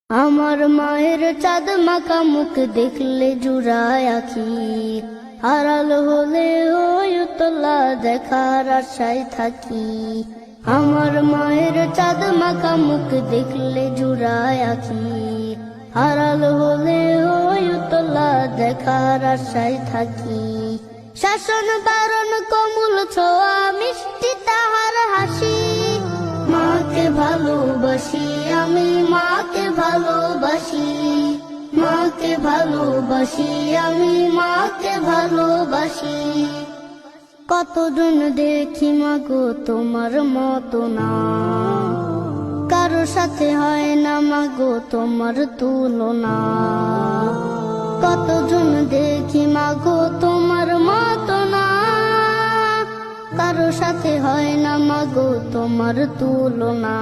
আমার মায়ের চাঁদ মাখা মুখ দেখলে জুড়ায় আখি, হারাল হলে ওই উতলা দেখার আশায় থাকি। আমার মায়ের চাঁদ মাখা মুখ দেখলে জুড়ায় আখি, হারাল হলে ওই উতলা দেখার আশায় থাকি। শাসন বারণ কমল ছোঁয়া মিষ্টি তাহার হাসি, মাকে ভালোবাসি আমি মাকে ভালোবাসি, মাকে ভালোবাসি আমি মাকে ভালোবাসি। কতজন দেখি মাগো তোমার মতো না, কারো সাথে হয় না মাগো তোমার তুলনা। কতজন দেখি মাগো তোমার মতো না, কারো সাথে হয় না মাগো তোমার তুলনা।